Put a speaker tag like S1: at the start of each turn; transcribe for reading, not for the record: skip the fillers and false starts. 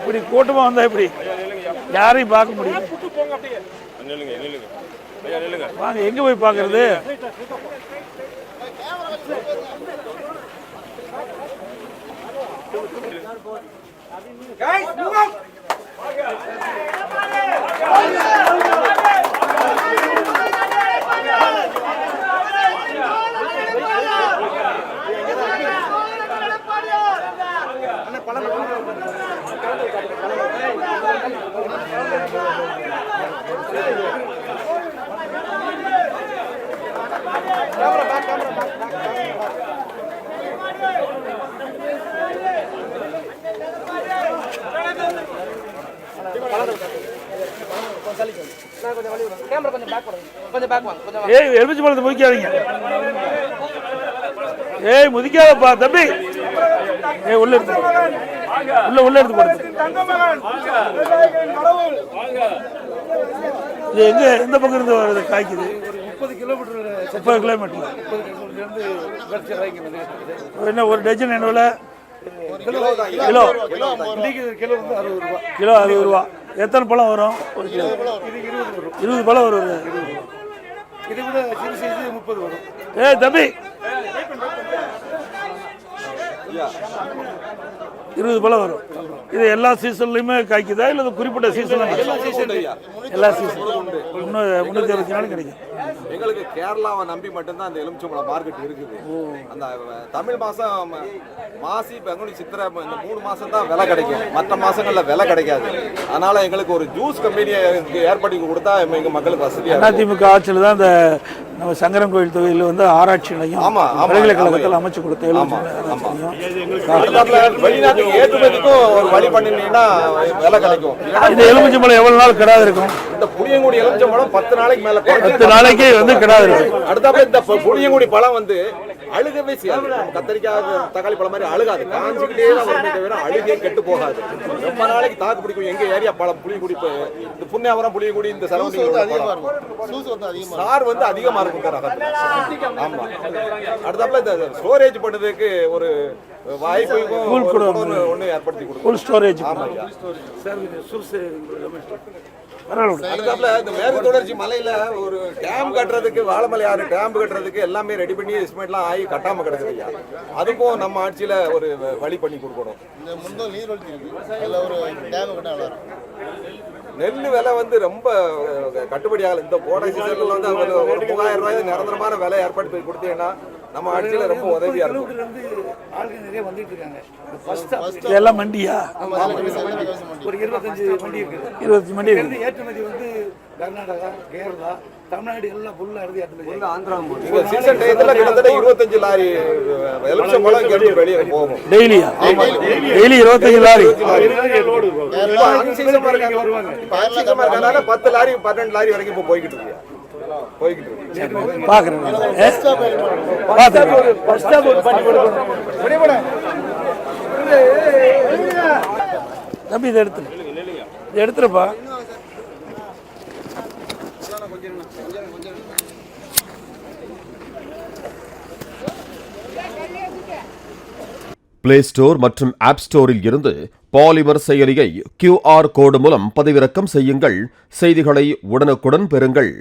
S1: இப்படி கூட்டமா வந்தா இப்படி யாரையும் பார்க்க முடியும். வாங்க, எங்க போய் பார்க்கறது? எலுமிச்சை பழத்தை முதிக்காதீங்க. முதிக்காதப்பா தம்பி. உள்ள எடுத்து போடுது. எங்க எந்த பக்கம் இருந்து வருது காய்க்குது? 30 கிலோமீட்டர். என்ன ஒரு டஜன் என்ன விலை? கிலோ 60 ரூபா. எத்தனை பழம் வரும்? ஒரு கிலோ 20 பழம் வரும். இது கூட 30 வரும். தம்பி 20 பழம் வரும். இது எல்லா சீசன்லயுமே காய்க்குதா இல்ல குறிப்பிட்ட சீசன்? எல்லா சீசனும் 360 நாள் கிடைக்கும்.
S2: எங்களுக்கு கேரளாவை நம்பி மட்டும்தான் அந்த எலுமிச்சம்பழம் மார்க்கெட் இருக்குது. அந்த தமிழ் மாசம் மாசி பங்குனி சித்திரை இந்த 3 மாசம் தான் விலை கிடைக்கும். மற்ற மாசங்கள்ல விலை கிடைக்காது. அதனால எங்களுக்கு ஒரு ஜூஸ் கம்பெனியை ஏற்படுத்தி கொடுத்தா எங்க மக்களுக்கு வசதியா.
S1: அதிமுக ஆட்சியில் தான் இந்த நம்ம சங்கரன் கோயில் தொகுதியில் வந்து ஆராய்ச்சி நிலையம் பல்கலைக்கழகத்தில் அமைச்சு கொடுத்த
S2: வெளிநாட்டுக்கு ஏற்றுமதிக்கும் ஒரு வழி பண்ணினீங்கன்னா விலை கிடைக்கும்.
S1: இந்த எலுமிச்சம்பழம் எவ்வளவு நாள் கிடாது இருக்கும்?
S2: இந்த புளியங்குடி எலுமிச்சம்பழம் 10 நாளைக்கு மேல
S1: 10 நாளைக்கு வந்து கிடாது இருக்கும்.
S2: அடுத்தாப்புல இந்த புளியங்குடி பழம் வந்து அழுகவே செய்யாது. கத்திரிக்காய் தக்காளி பழம் மாதிரி அழுகாது. காஞ்சிக்கிட்டே தான் வருமே தவிர அழுகே கெட்டு போகாது. ரொம்ப நாளைக்கு தாக்கு பிடிக்கும். எங்க ஏரியா பழம் புளியங்குடி, இந்த புண்ணியாவரம் புளியங்குடி இந்த சரௌண்டிங் சார் வந்து அதிகமா இருக்கும் ரகத்துல. ஆமா. அடுத்தாப்புல இந்த ஸ்டோரேஜ் பண்ணுறதுக்கு ஒரு வாய்ப்பு ஒன்று ஏற்படுத்தி கொடுக்கும்.
S1: ஸ்டோரேஜ்.
S2: அதுக்கப்புறம் இந்த மேற்கு தொடர்ச்சி மலையில ஒரு டேம் கட்டுறதுக்கு, வாழமலை ஆறு டேம் கட்டுறதுக்கு எல்லாமே ரெடி பண்ணி எஸ்டிமேட்லாம் ஆகி கட்டாம கிடக்குது ஐயா. அதுக்கும் நம்ம ஆட்சியில ஒரு வழி பண்ணி கொடுக்கணும். நெல் விலை வந்து ரொம்ப கட்டுப்படி ஆகல. இந்த கோடை சீசன்ல வந்து ஒரு 3000 ரூபாய் நிரந்தரமான விலை ஏற்பாடு கொடுத்தீங்கன்னா நம்ம ஆட்சியில ரொம்ப உதவியா இருக்கும்.
S1: எல்லாம் மண்டியா?
S3: ஒரு 25 மண்டி இருக்குது.
S1: 25 மண்டி இருக்கு.
S3: ஏற்றுமதி வந்து கர்நாடகா, கேரளா, தமிழ்நாடு எல்லாம் ஃபுல்லா இருந்து ஏற்றுமதி.
S2: ஆந்திரா சீசன் டயத்துல கிட்டத்தட்ட 25 லாரி எலுமிச்சம்பழம் இங்க வெளியே போகும்.
S1: டெய்லியா? Daily 25 lorry.
S2: வருவாங்க. 10 லாரி 12 லாரி வரைக்கும் இப்போ போய்கிட்டு இருக்கு.
S1: தம்பி இதை எடுத்துருப்பா.
S4: பிளே ஸ்டோர் மற்றும் ஆப் ஸ்டோரில் இருந்து பாலிமர் செயலியை QR கோடு மூலம் பதிவிறக்கம் செய்யுங்கள். செய்திகளை உடனுக்குடன் பெறுங்கள்.